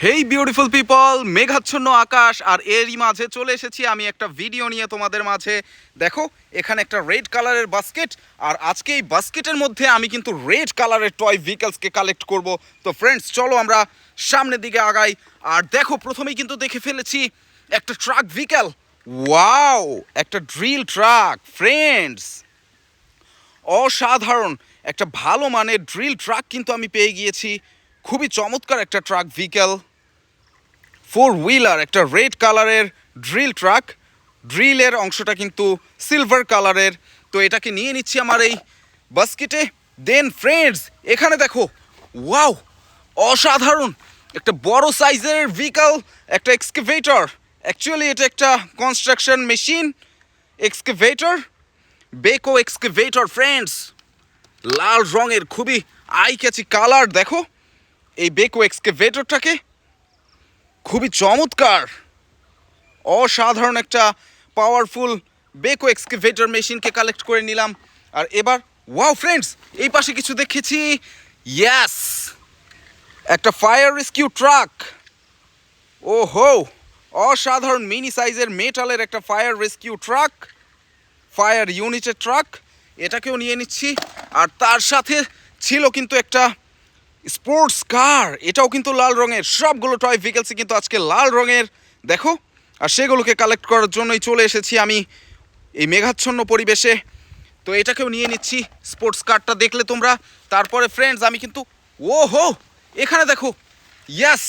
হেই beautiful people, মেঘাচ্ছন্ন আকাশ আর এরই মাঝে চলে এসেছি আমি একটা ভিডিও নিয়ে তোমাদের মাঝে। দেখো, এখানে একটা রেড কালারের বাস্কেট, আর আজকে এই বাস্কেটের মধ্যে আমি কিন্তু রেড কালারের টয় ভেহিকলসকে কালেক্ট করব। তো ফ্রেন্ডস, চলো আমরা সামনের দিকে আগাই। আর দেখো, প্রথমেই কিন্তু দেখে ফেলেছি একটা ট্রাক ভেহিকল। ওয়াও, একটা ড্রিল ট্রাক ফ্রেন্ডস, অসাধারণ একটা ভালো মানের ড্রিল ট্রাক কিন্তু আমি পেয়ে গিয়েছি। খুবই চমৎকার একটা ট্রাক ভেহিকল, ফোর হুইলার, একটা রেড কালারের ড্রিল ট্রাক। ড্রিলের অংশটা কিন্তু সিলভার কালারের। তো এটাকে নিয়ে নিচ্ছি আমার এই বাস্কেটে। দেন ফ্রেন্ডস, এখানে দেখো, ওয়াও, অসাধারণ একটা বড় সাইজের ভেহিকল, একটা এক্সকাভেটর। অ্যাকচুয়ালি এটা একটা কনস্ট্রাকশন মেশিন, এক্সকাভেটর, বেকো এক্সকাভেটর ফ্রেন্ডস। লাল রঙের খুবই আই ক্যাচি কালার। দেখো এই বেকো এক্সকাভেটরটাকে, খুবই চমৎকার, অসাধারণ একটা পাওয়ারফুল বেকো এক্সকাভেটর মেশিনকে কালেক্ট করে নিলাম। আর এবার ওয়াও ফ্রেন্ডস, এই পাশে কিছু দেখেছি। ইয়াস, একটা ফায়ার রেস্কিউ ট্রাক। ও হো, অসাধারণ মিনি সাইজের মেটালের একটা ফায়ার রেস্কিউ ট্রাক, ফায়ার ইউনিটের ট্রাক। এটাকেও নিয়ে নিচ্ছি। আর তার সাথে ছিল কিন্তু একটা স্পোর্টস কার, এটাও কিন্তু লাল রঙের। সবগুলো টয় ভেহিকলসই কিন্তু আজকে লাল রঙের, দেখো। আর সেগুলোকে কালেক্ট করার জন্যই চলে এসেছি আমি এই মেঘাচ্ছন্ন পরিবেশে। তো এটাকেও নিয়ে নিচ্ছি, স্পোর্টস কারটা দেখলে তোমরা। তারপরে ফ্রেন্ডস, আমি কিন্তু ও হো, এখানে দেখো, ইয়াস,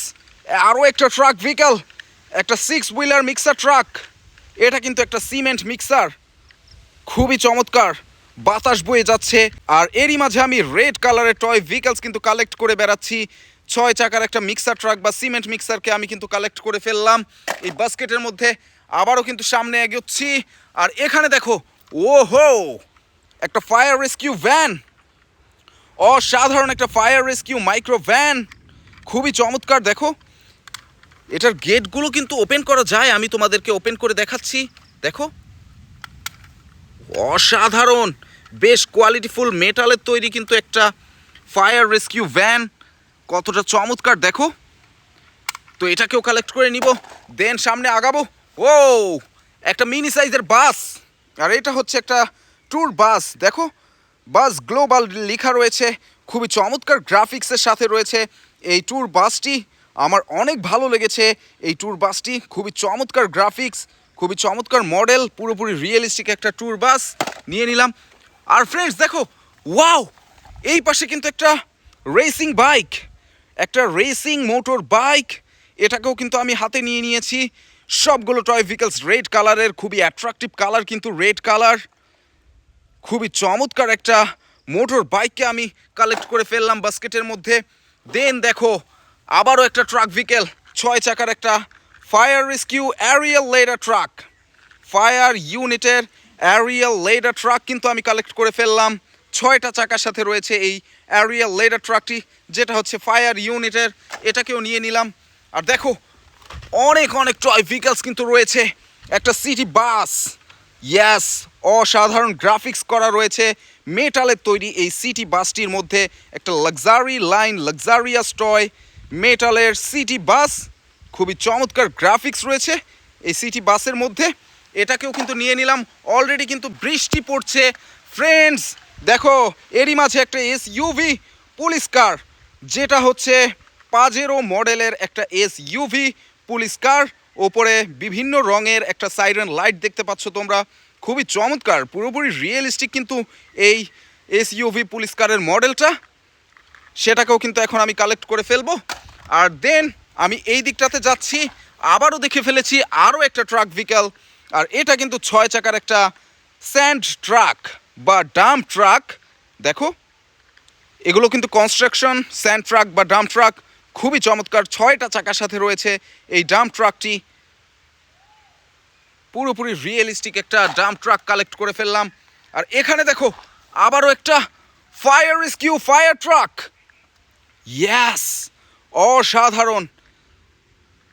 আরও একটা ট্রাক ভেহিকল, একটা সিক্স হুইলার মিক্সার ট্রাক। এটা কিন্তু একটা সিমেন্ট মিক্সার, খুবই চমৎকার, বাতাস বয়ে যাচ্ছে। আর এরই মাঝে আমি রেড কালারের টয় ভেহিকলস কিন্তু কালেক্ট করে বেড়াচ্ছি। 6 চাকার একটা মিক্সার ট্রাক বা সিমেন্ট মিক্সারকে আমি কিন্তু কালেক্ট করে ফেললাম এই বাস্কেটের মধ্যে। আবারও কিন্তু সামনে এগোচ্ছি। আর এখানে দেখো, ও হো, একটা ফায়ার রেস্কিউ ভ্যান, অসাধারণ একটা ফায়ার রেস্কিউ মাইক্রো ভ্যান, খুবই চমৎকার। দেখো, এটার গেটগুলো কিন্তু ওপেন করা যায়, আমি তোমাদেরকে ওপেন করে দেখাচ্ছি। দেখো, অসাধারণ, বেশ কোয়ালিটিফুল মেটালের তৈরি কিন্তু একটা ফায়ার রেস্কিউ ভ্যান, কতটা চমৎকার দেখো। তো এটাকেও কালেক্ট করে নিব, দেন সামনে আগাবো। ও, একটা মিনি সাইজের বাস, আর এটা হচ্ছে একটা ট্যুর বাস। দেখো, বাস গ্লোবাল লেখা রয়েছে, খুবই চমৎকার গ্রাফিক্সের সাথে রয়েছে এই ট্যুর বাসটি। আমার অনেক ভালো লেগেছে এই ট্যুর বাসটি, খুবই চমৎকার গ্রাফিক্স, খুবই চমৎকার মডেল, পুরোপুরি রিয়েলিস্টিক একটা ট্যুর বাস নিয়ে নিলাম। আর ফ্রেন্ডস দেখো, ওয়াও, এই পাশে কিন্তু একটা রেসিং বাইক, একটা রেসিং মোটর বাইক। এটাকেও কিন্তু আমি হাতে নিয়ে নিয়েছি। সবগুলো টয় ভেহিকলস রেড কালারের, খুবই অ্যাট্রাকটিভ কালার কিন্তু রেড কালার। খুবই চমৎকার একটা মোটর বাইককে আমি কালেক্ট করে ফেললাম বাস্কেটের মধ্যে। দেন দেখো, আবারও একটা ট্রাক ভেহিকেল, 6 চাকার একটা fire rescue Ariel ladder truck, fire ইউনিটের অ্যারিয়াল লেডার ট্রাক কিন্তু আমি কালেক্ট করে ফেললাম। 6টা চাকার সাথে রয়েছে এই অ্যারিয়াল লেডার ট্রাকটি, যেটা হচ্ছে ফায়ার ইউনিটের। এটাকেও নিয়ে নিলাম। আর দেখো, অনেক অনেক টয় ভেহিকলস কিন্তু রয়েছে, একটা সিটি বাস। ইয়াস, অসাধারণ গ্রাফিক্স করা রয়েছে মেটালের তৈরি এই সিটি বাসটির মধ্যে। একটা লাক্সারি লাইন, লাক্সারিয়াস টয় মেটালের সিটি বাস, খুবই চমৎকার গ্রাফিক্স রয়েছে এই সিটি বাসের মধ্যে। এটাকেও কিন্তু নিয়ে নিলাম। অলরেডি কিন্তু বৃষ্টি পড়ছে ফ্রেন্ডস। দেখো, এরই মাঝে একটা এসইউভি পুলিশ কার, যেটা হচ্ছে পাজেরো মডেলের একটা এসইউভি পুলিশ কার। ওপরে বিভিন্ন রঙের একটা সাইরেন লাইট দেখতে পাচ্ছ তোমরা, খুবই চমৎকার, পুরোপুরি রিয়েলিস্টিক কিন্তু এই এসইউভি পুলিশ কারের মডেলটা। সেটাকেও কিন্তু এখন আমি কালেক্ট করে ফেলবো। আর দেন আমি এই দিকটাতে যাচ্ছি, আবারও দেখে ফেলেছি আরও একটা ট্রাক ভেহিকল। আর এটা কিন্তু 6 চাকার একটা স্যান্ড ট্রাক বা ডাম্প ট্রাক। দেখো, এগুলো কিন্তু কনস্ট্রাকশন স্যান্ড ট্রাক বা ডাম্প ট্রাক, খুবই চমৎকার। 6টা চাকার সাথে রয়েছে এই ডাম্প ট্রাকটি, পুরোপুরি রিয়েলিস্টিক একটা ডাম্প ট্রাক কালেক্ট করে ফেললাম। আর এখানে দেখো, আবারও একটা ফায়ার রেস্কিউ ফায়ার ট্রাক। ইয়াস, অসাধারণ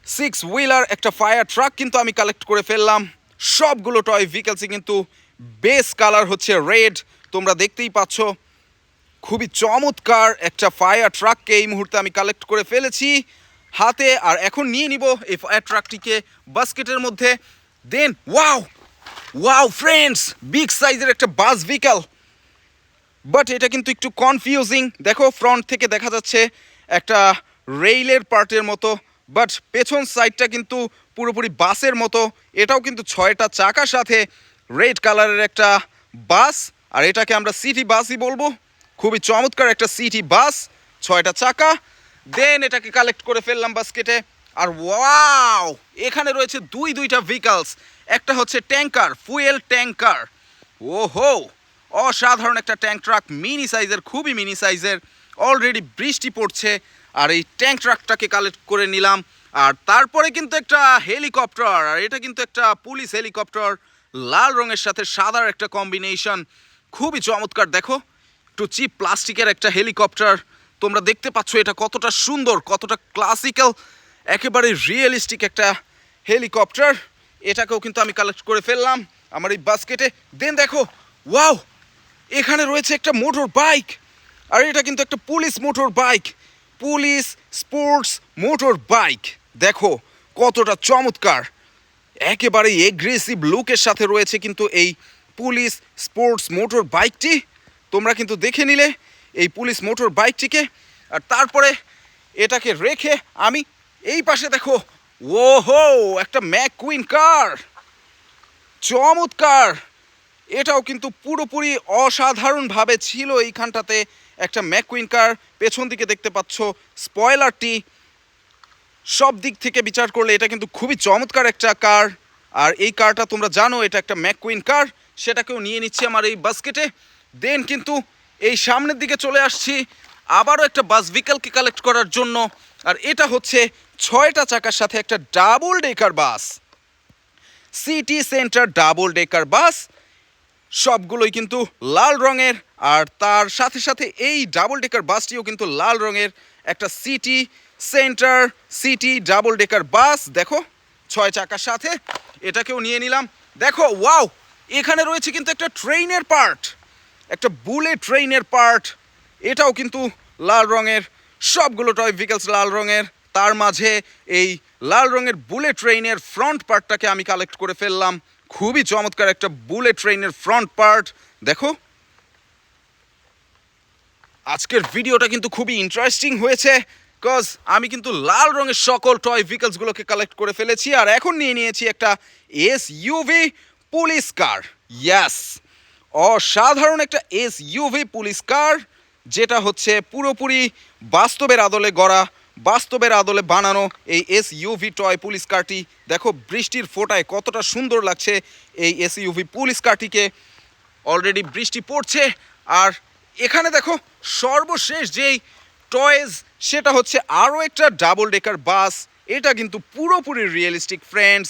6 হুইলার একটা ফায়ার ট্রাক কিন্তু আমি কালেক্ট করে ফেললাম। সবগুলো টয় ভেহিকলসই কিন্তু বেস কালার হচ্ছে রেড, তোমরা দেখতেই পাচ্ছ। খুবই চমৎকার একটা ফায়ার ট্রাককে এই মুহূর্তে আমি কালেক্ট করে ফেলেছি হাতে। আর এখন নিয়ে নিব এই ফায়ার ট্রাকটিকে বাস্কেটের মধ্যে। দেন ওয়াও ওয়াও ফ্রেন্ডস, বিগ সাইজের একটা বাস ভেহিকল, বাট এটা কিন্তু একটু কনফিউজিং। দেখো ফ্রন্ট থেকে দেখা যাচ্ছে একটা রেইলের পার্টের মতো, বাট পেছন সাইডটা কিন্তু পুরোপুরি বাসের মতো। এটাও কিন্তু 6টা চাকার সাথে রেড কালারের একটা বাস, আর এটাকে আমরা সিটি বাসই বলবো। খুবই চমৎকার একটা সিটি বাস, 6টা চাকা। দেন এটাকে কালেক্ট করে ফেললাম বাস্কেটে। আর ওয়াও, এখানে রয়েছে দুইটা ভেহিকলস। একটা হচ্ছে ট্যাঙ্কার, ফুয়েল ট্যাঙ্কার। ওহো, অসাধারণ একটা ট্যাঙ্ক ট্রাক, মিনি সাইজের, খুবই মিনি সাইজের। অলরেডি বৃষ্টি পড়ছে, আর এই ট্যাঙ্ক ট্রাকটাকে কালেক্ট করে নিলাম। আর তারপরে কিন্তু একটা হেলিকপ্টার, আর এটা কিন্তু একটা পুলিশ হেলিকপ্টার, লাল রঙের সাথে সাদার একটা কম্বিনেশন, খুবই চমৎকার। দেখো একটু চিপ প্লাস্টিকের একটা হেলিকপ্টার, তোমরা দেখতে পাচ্ছ এটা কতটা সুন্দর, কতটা ক্লাসিক্যাল, একেবারে রিয়েলিস্টিক একটা হেলিকপ্টার। এটাকেও কিন্তু আমি কালেক্ট করে ফেললাম আমার এই বাস্কেটে। দেন দেখো ওয়াও, এখানে রয়েছে একটা মোটর বাইক, আর এটা কিন্তু একটা police motor bike, police sports motor bike. দেখো কতটা চমৎকার, একেবারে এগ্রেসিভ লুকের সাথে রয়েছে কিন্তু এই পুলিশ স্পোর্টস মোটর বাইকটি। তোমরা কিন্তু দেখে নিলে এই পুলিশ মোটর বাইকটিকে। আর তারপরে এটাকে রেখে আমি এই পাশে দেখো, ওহো, একটা ম্যাককুইন কার, চমৎকার। এটাও কিন্তু পুরোপুরি অসাধারণভাবে ছিল এইখানটাতে একটা ম্যাককুইন কার। পেছন দিকে দেখতে পাচ্ছ স্পয়লারটি, সব দিক থেকে বিচার করলে এটা কিন্তু খুবই চমৎকার একটা কার। আর এই কারটা তোমরা জানো এটা একটা ম্যাককুইন কার, সেটাকেও নিয়ে নিচ্ছি আমার এই বাস্কেটে। দেন কিন্তু এই সামনের দিকে চলে আসছি আবারও একটা বাস ভেহিকলকে কালেক্ট করার জন্য। আর এটা হচ্ছে 6টা চাকার সাথে একটা ডাবল ডেকার বাস, সিটি সেন্টার ডাবল ডেকার বাস। সবগুলোই কিন্তু লাল রঙের, আর তার সাথে সাথে এই ডাবল ডেকার বাসটিও কিন্তু লাল রঙের, একটা city centre city double decker বাস। দেখো 6 চাকার সাথে, এটাকেও নিয়ে নিলাম। দেখো ওয়াও, এখানে রয়েছে কিন্তু একটা ট্রেনের পার্ট, একটা বুলেট ট্রেনের পার্ট, এটাও কিন্তু লাল রঙের। সবগুলো টয় ভেহিকলস লাল রঙের, তার মাঝে এই লাল রঙের বুলেট ট্রেনের ফ্রন্ট পার্টটাকে আমি কালেক্ট করে ফেললাম। খুবই চমৎকার একটা বুলেট ট্রেনের ফ্রন্ট পার্ট। দেখো আজকের ভিডিওটা কিন্তু খুবই ইন্টারেস্টিং হয়েছে, বিকজ আমি কিন্তু লাল রঙের সকল টয় ভেহিকলসগুলোকে কালেক্ট করে ফেলেছি। আর এখন নিয়ে নিয়েছি একটা এসইউভি পুলিশ কার। ইয়াস, অসাধারণ একটা এসইউভি পুলিশ কার, যেটা হচ্ছে পুরোপুরি বাস্তবের আদলে গড়া, বাস্তবের আদলে বানানো এই এসইউভি টয় পুলিশ কারটি। দেখো বৃষ্টির ফোঁটায় কতটা সুন্দর লাগছে এই এসইউভি পুলিশ কারটিকে। অলরেডি বৃষ্টি পড়ছে। আর এখানে দেখো সর্বশেষ যেই টয়েজ, সেটা হচ্ছে আরও একটা ডাবল ডেকার বাস। এটা কিন্তু পুরোপুরি রিয়েলিস্টিক ফ্রেন্ডস,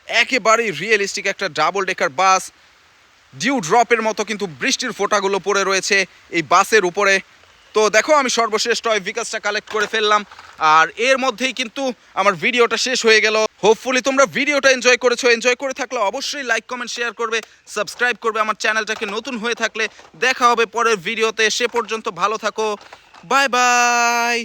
একেবারেই রিয়েলিস্টিক একটা ডাবল ডেকার বাস। ডিউ ড্রপের মতো কিন্তু বৃষ্টির ফোঁটাগুলো পড়ে রয়েছে এই বাসের উপরে। তো দেখো আমি সর্বশেষ টয় ভেহিকলসটা কালেক্ট করে ফেললাম, আর এর মধ্যেই কিন্তু আমার ভিডিওটা শেষ হয়ে গেল। হোপফুলি তোমরা ভিডিওটা এনজয় করেছো। এনজয় করে থাকলে অবশ্যই লাইক কমেন্ট শেয়ার করবে, সাবস্ক্রাইব করবে আমার চ্যানেলটাকে নতুন হয়ে থাকলে। দেখা হবে পরের ভিডিওতে, সে পর্যন্ত ভালো থাকো, বাই বাই।